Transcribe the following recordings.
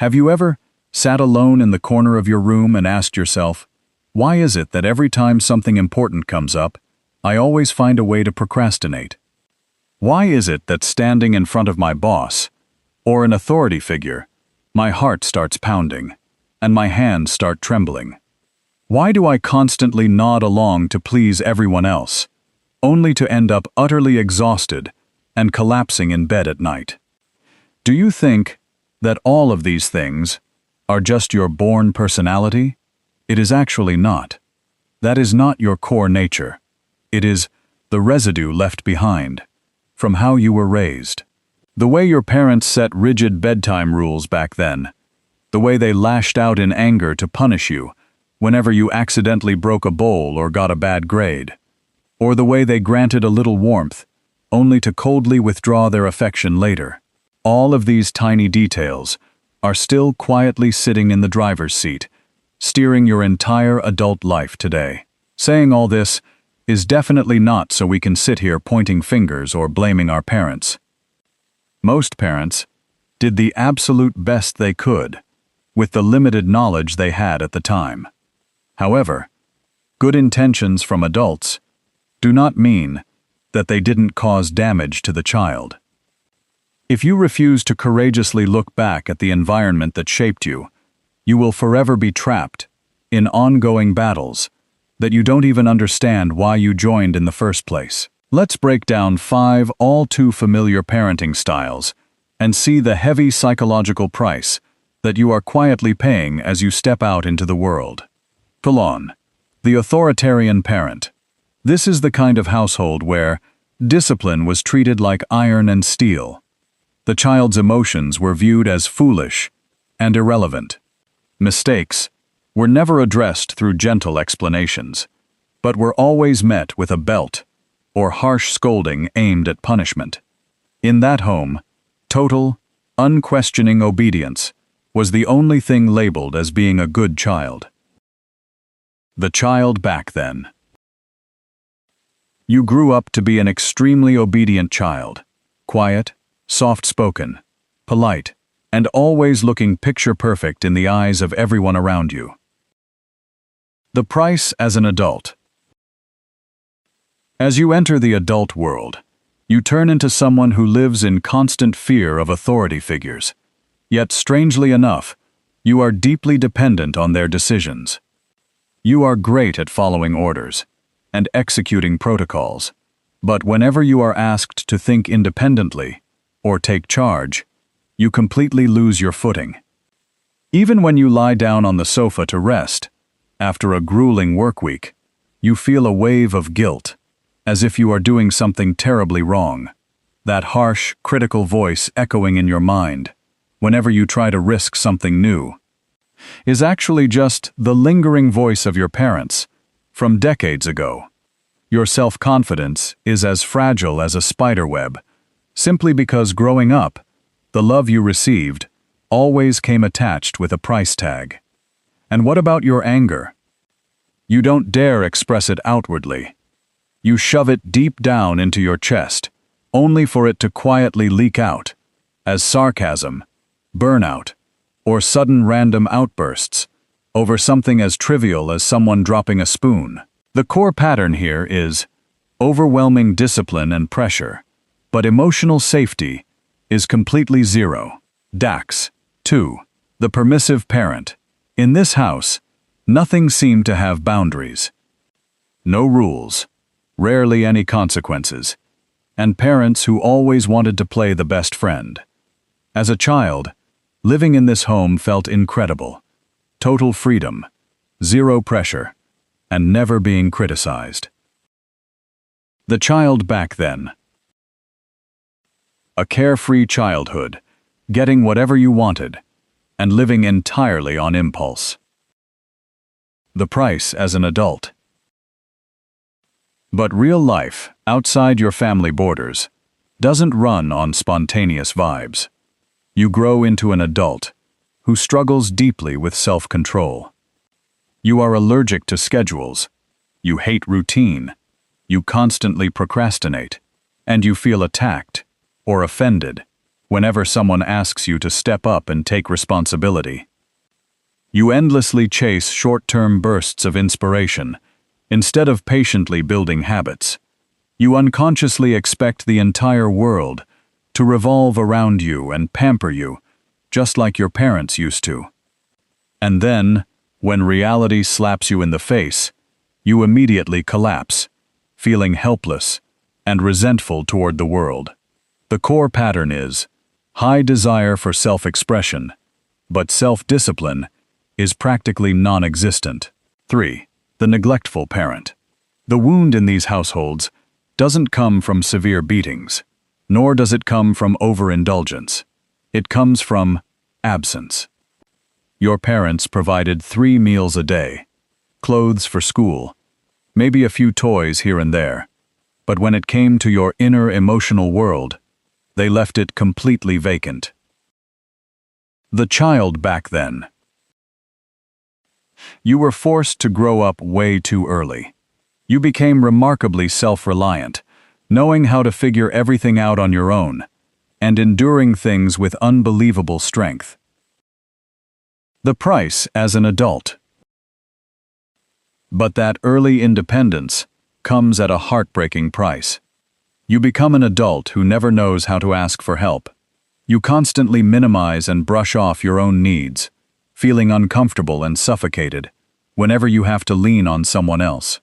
Have you ever sat alone in the corner of your room and asked yourself, why is it that every time something important comes up, I always find a way to procrastinate? Why is it that standing in front of my boss, or an authority figure, my heart starts pounding, and my hands start trembling? Why do I constantly nod along to please everyone else, only to end up utterly exhausted and collapsing in bed at night? Do you think that all of these things are just your born personality? It is actually not. That is not your core nature. It is the residue left behind from how you were raised. The way your parents set rigid bedtime rules back then, the way they lashed out in anger to punish you whenever you accidentally broke a bowl or got a bad grade, or the way they granted a little warmth only to coldly withdraw their affection later. All of these tiny details are still quietly sitting in the driver's seat, steering your entire adult life today. Saying all this is definitely not so we can sit here pointing fingers or blaming our parents. Most parents did the absolute best they could with the limited knowledge they had at the time. However, good intentions from adults do not mean that they didn't cause damage to the child. If you refuse to courageously look back at the environment that shaped you, you will forever be trapped in ongoing battles that you don't even understand why you joined in the first place. Let's break down 5 all too familiar parenting styles and see the heavy psychological price that you are quietly paying as you step out into the world. Pilon, the authoritarian parent. This is the kind of household where discipline was treated like iron and steel. The child's emotions were viewed as foolish and irrelevant. Mistakes were never addressed through gentle explanations, but were always met with a belt or harsh scolding aimed at punishment. In that home, total, unquestioning obedience was the only thing labeled as being a good child. The child back then. You grew up to be an extremely obedient child, quiet, soft-spoken, polite, and always looking picture-perfect in the eyes of everyone around you. The price as an adult. As you enter the adult world, you turn into someone who lives in constant fear of authority figures. Yet, strangely enough, you are deeply dependent on their decisions. You are great at following orders and executing protocols, but whenever you are asked to think independently or take charge, you completely lose your footing. Even when you lie down on the sofa to rest, after a grueling work week, you feel a wave of guilt, as if you are doing something terribly wrong. That harsh, critical voice echoing in your mind, whenever you try to risk something new, is actually just the lingering voice of your parents from decades ago. Your self-confidence is as fragile as a spider web, simply because growing up, the love you received always came attached with a price tag. And what about your anger? You don't dare express it outwardly. You shove it deep down into your chest, only for it to quietly leak out as sarcasm, burnout, or sudden random outbursts over something as trivial as someone dropping a spoon. The core pattern here is overwhelming discipline and pressure, but emotional safety is completely zero. Dax. 2. The permissive parent. In this house, nothing seemed to have boundaries. No rules, rarely any consequences, and parents who always wanted to play the best friend. As a child, living in this home felt incredible. Total freedom, zero pressure, and never being criticized. The child back then. A carefree childhood, getting whatever you wanted, and living entirely on impulse. The price as an adult. But real life, outside your family borders, doesn't run on spontaneous vibes. You grow into an adult who struggles deeply with self-control. You are allergic to schedules, you hate routine, you constantly procrastinate, and you feel attacked or offended whenever someone asks you to step up and take responsibility. You endlessly chase short-term bursts of inspiration, instead of patiently building habits. You unconsciously expect the entire world to revolve around you and pamper you, just like your parents used to. And then, when reality slaps you in the face, you immediately collapse, feeling helpless and resentful toward the world. The core pattern is high desire for self-expression, but self-discipline is practically non-existent. 3. The neglectful parent. The wound in these households doesn't come from severe beatings, nor does it come from overindulgence. It comes from absence. Your parents provided 3 meals a day, clothes for school, maybe a few toys here and there, but when it came to your inner emotional world, they left it completely vacant. The child back then. You were forced to grow up way too early. You became remarkably self-reliant, knowing how to figure everything out on your own, and enduring things with unbelievable strength. The price as an adult. But that early independence comes at a heartbreaking price. You become an adult who never knows how to ask for help. You constantly minimize and brush off your own needs, feeling uncomfortable and suffocated whenever you have to lean on someone else.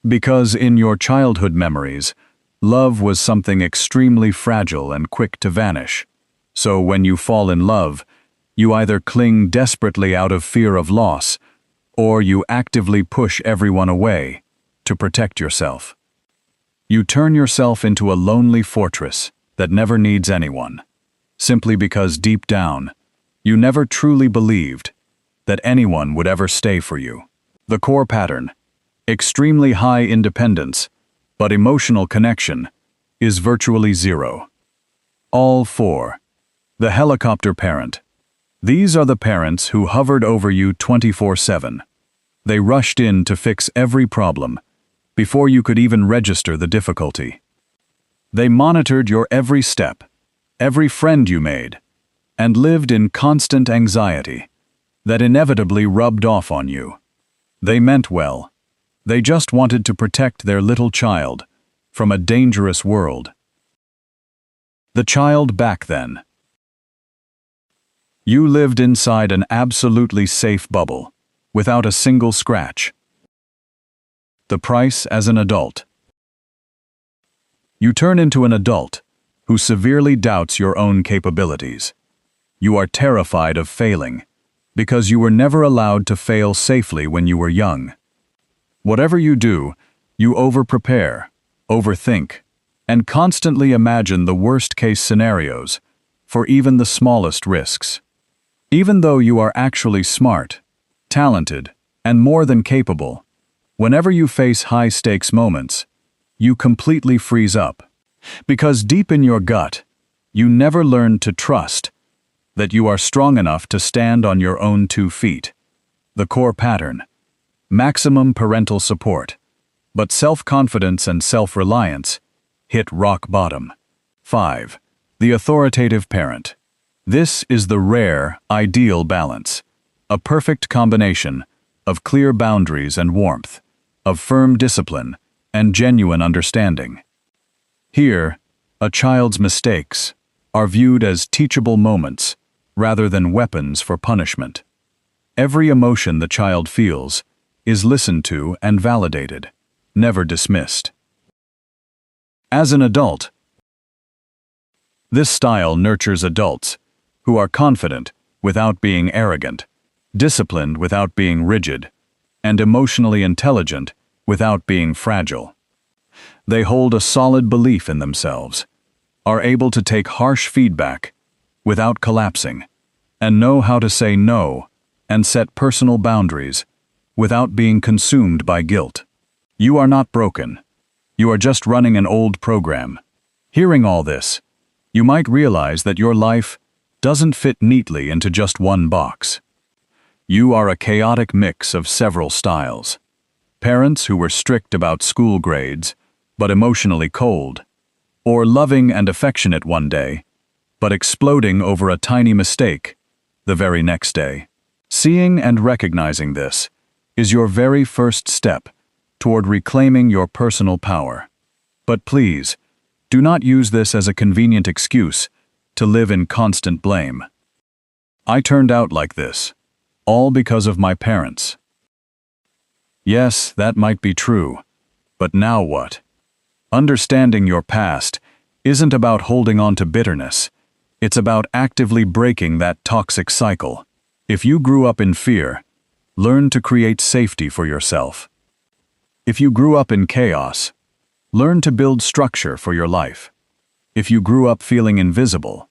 Because in your childhood memories, love was something extremely fragile and quick to vanish. So when you fall in love, you either cling desperately out of fear of loss, or you actively push everyone away to protect yourself. You turn yourself into a lonely fortress that never needs anyone, simply because deep down, you never truly believed that anyone would ever stay for you. The core pattern, extremely high independence, but emotional connection, is virtually zero. All 4. The helicopter parent. These are the parents who hovered over you 24/7. They rushed in to fix every problem before you could even register the difficulty. They monitored your every step, every friend you made, and lived in constant anxiety that inevitably rubbed off on you. They meant well. They just wanted to protect their little child from a dangerous world. The child back then. You lived inside an absolutely safe bubble, without a single scratch. The price as an adult. You turn into an adult who severely doubts your own capabilities. You are terrified of failing, because you were never allowed to fail safely when you were young. Whatever you do, you over-prepare, overthink, and constantly imagine the worst-case scenarios for even the smallest risks. Even though you are actually smart, talented, and more than capable, whenever you face high-stakes moments, you completely freeze up. Because deep in your gut, you never learned to trust that you are strong enough to stand on your own 2 feet. The core pattern. Maximum parental support, but self-confidence and self-reliance hit rock bottom. 5. The authoritative parent. This is the rare, ideal balance, a perfect combination of clear boundaries and warmth, of firm discipline and genuine understanding. Here, a child's mistakes are viewed as teachable moments rather than weapons for punishment. Every emotion the child feels is listened to and validated, never dismissed. As an adult, this style nurtures adults who are confident without being arrogant, disciplined without being rigid, and emotionally intelligent without being fragile. They hold a solid belief in themselves, are able to take harsh feedback without collapsing, and know how to say no and set personal boundaries without being consumed by guilt. You are not broken. You are just running an old program. Hearing all this, you might realize that your life doesn't fit neatly into just one box. You are a chaotic mix of several styles. Parents who were strict about school grades, but emotionally cold, or loving and affectionate one day, but exploding over a tiny mistake the very next day. Seeing and recognizing this is your very first step toward reclaiming your personal power. But please, do not use this as a convenient excuse to live in constant blame. I turned out like this, all because of my parents. Yes, that might be true, but now what? Understanding your past isn't about holding on to bitterness. It's about actively breaking that toxic cycle. If you grew up in fear, learn to create safety for yourself. If you grew up in chaos, learn to build structure for your life. If you grew up feeling invisible,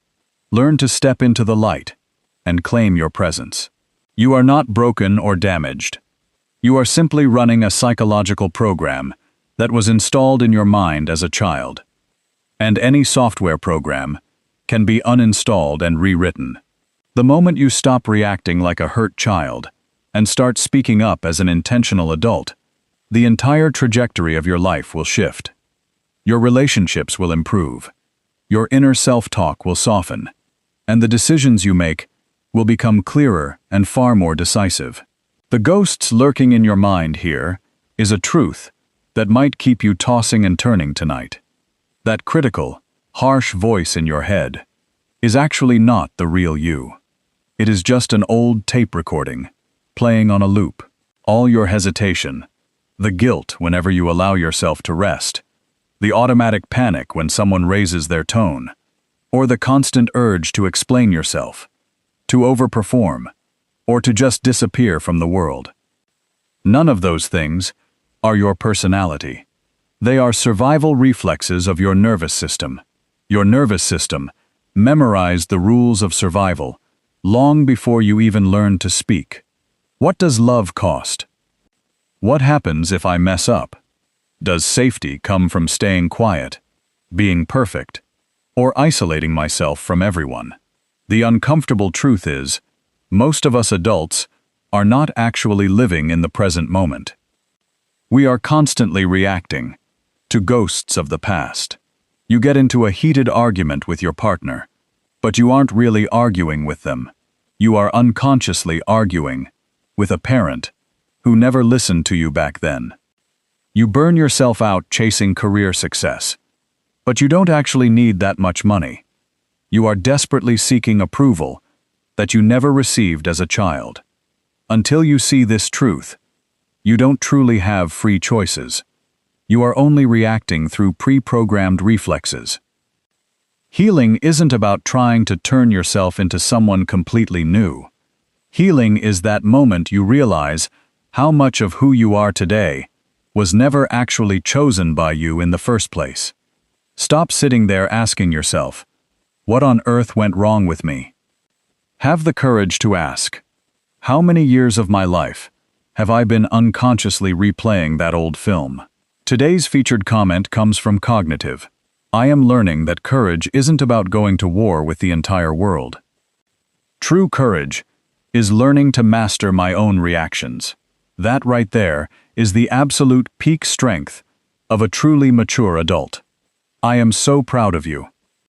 learn to step into the light and claim your presence. You are not broken or damaged. You are simply running a psychological program that was installed in your mind as a child. And any software program can be uninstalled and rewritten. The moment you stop reacting like a hurt child and start speaking up as an intentional adult, the entire trajectory of your life will shift. Your relationships will improve. Your inner self-talk will soften, and the decisions you make will become clearer and far more decisive. The ghosts lurking in your mind here is a truth that might keep you tossing and turning tonight. That critical, harsh voice in your head is actually not the real you. It is just an old tape recording, playing on a loop. All your hesitation, the guilt whenever you allow yourself to rest, the automatic panic when someone raises their tone, or the constant urge to explain yourself, to overperform, or to just disappear from the world. None of those things are your personality. They are survival reflexes of your nervous system. Your nervous system memorized the rules of survival long before you even learned to speak. What does love cost? What happens if I mess up? Does safety come from staying quiet, being perfect, or isolating myself from everyone? The uncomfortable truth is, most of us adults are not actually living in the present moment. We are constantly reacting to ghosts of the past. You get into a heated argument with your partner, but you aren't really arguing with them. You are unconsciously arguing with a parent who never listened to you back then. You burn yourself out chasing career success, but you don't actually need that much money. You are desperately seeking approval that you never received as a child. Until you see this truth, you don't truly have free choices. You are only reacting through pre-programmed reflexes. Healing isn't about trying to turn yourself into someone completely new. Healing is that moment you realize how much of who you are today was never actually chosen by you in the first place. Stop sitting there asking yourself, what on earth went wrong with me? Have the courage to ask, how many years of my life have I been unconsciously replaying that old film? Today's featured comment comes from Cognitive. I am learning that courage isn't about going to war with the entire world. True courage is learning to master my own reactions. That right there is the absolute peak strength of a truly mature adult. I am so proud of you.